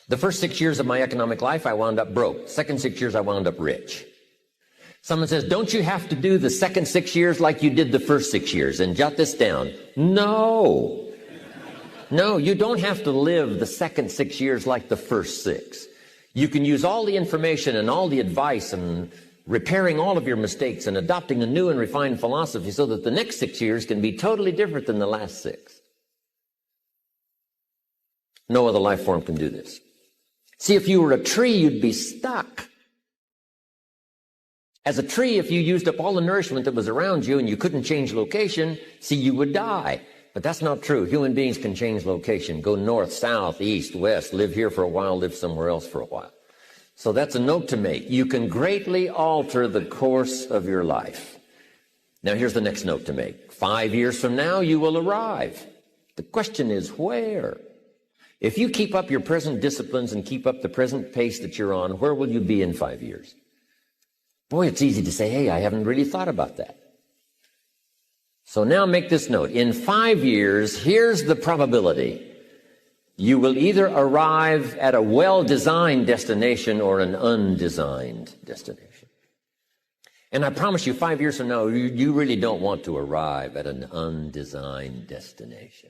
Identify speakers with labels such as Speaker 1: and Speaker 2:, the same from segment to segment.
Speaker 1: The first 6 years of my economic life, I wound up broke. Second 6 years, I wound up rich. Someone says, don't you have to do the second 6 years like you did the first 6 years? And jot this down. No. No, you don't have to live the second 6 years like the first 6. You can use all the information and all the advice and repairing all of your mistakes and adopting a new and refined philosophy so that the next 6 years can be totally different than the last 6. No other life form can do this. See, if you were a tree, you'd be stuck. As a tree, if you used up all the nourishment that was around you and you couldn't change location, see, you would die. But that's not true. Human beings can change location, go north, south, east, west, live here for a while, live somewhere else for a while. So that's a note to make. You can greatly alter the course of your life. Now here's the next note to make. 5 years from now, you will arrive. The question is where? If you keep up your present disciplines and keep up the present pace that you're on, where will you be in 5 years? Boy, it's easy to say, hey, I haven't really thought about that. So now make this note. In 5 years, here's the probability. You will either arrive at a well-designed destination or an undesigned destination. And I promise you, 5 years from now, you really don't want to arrive at an undesigned destination.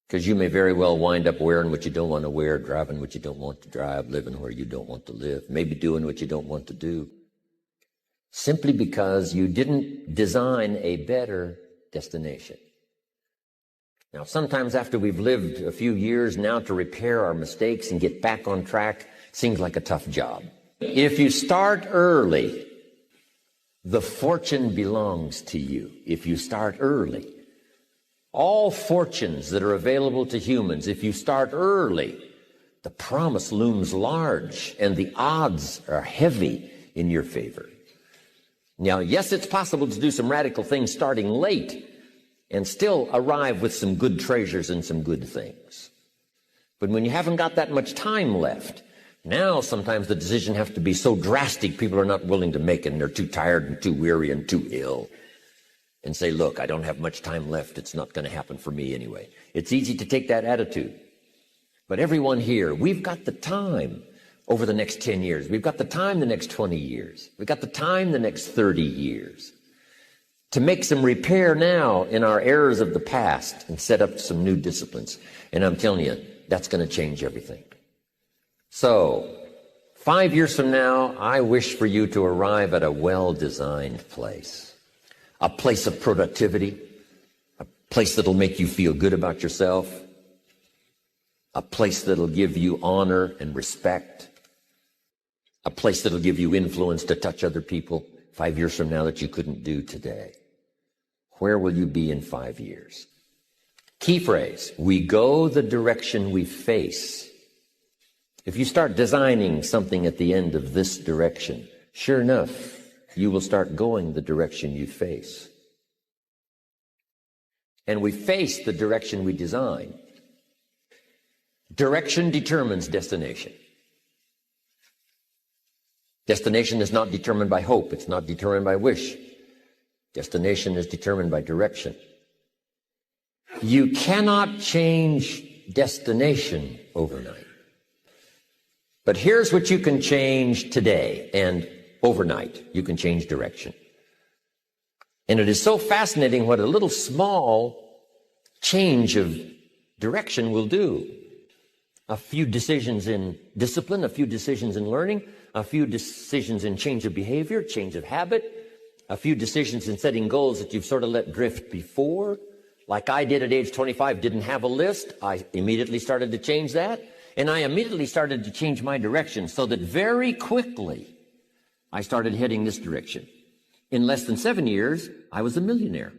Speaker 1: Because you may very well wind up wearing what you don't want to wear, driving what you don't want to drive, living where you don't want to live, maybe doing what you don't want to do. Simply because you didn't design a better destination. Now, sometimes after we've lived a few years now to repair our mistakes and get back on track, seems like a tough job. If you start early, the fortune belongs to you. If you start early. All fortunes that are available to humans, if you start early, the promise looms large and the odds are heavy in your favor. Now, yes, it's possible to do some radical things starting late and still arrive with some good treasures and some good things. But when you haven't got that much time left, now sometimes the decision has to be so drastic people are not willing to make it and they're too tired and too weary and too ill. And say, look, I don't have much time left. It's not going to happen for me anyway. It's easy to take that attitude. But everyone here, we've got the time over the next 10 years. We've got the time the next 20 years. We've got the time the next 30 years to make some repair now in our errors of the past and set up some new disciplines. And I'm telling you, that's going to change everything. So, 5 years from now, I wish for you to arrive at a well-designed place. A place of productivity, a place that'll make you feel good about yourself, a place that'll give you honor and respect, a place that'll give you influence to touch other people 5 years from now that you couldn't do today. Where will you be in 5 years? Key phrase, we go the direction we face. If you start designing something at the end of this direction, sure enough, you will start going the direction you face. And we face the direction we design. Direction determines destination. Destination is not determined by hope. It's not determined by wish. Destination is determined by direction. You cannot change destination overnight. But here's what you can change today and overnight. You can change direction. And it is so fascinating what a little small change of direction will do. A few decisions in discipline, a few decisions in learning, a few decisions in change of behavior, change of habit, a few decisions in setting goals that you've sort of let drift before. Like I did at age 25, didn't have a list. I immediately started to change that. And I immediately started to change my direction so that very quickly I started heading this direction. In less than 7 years, I was a millionaire.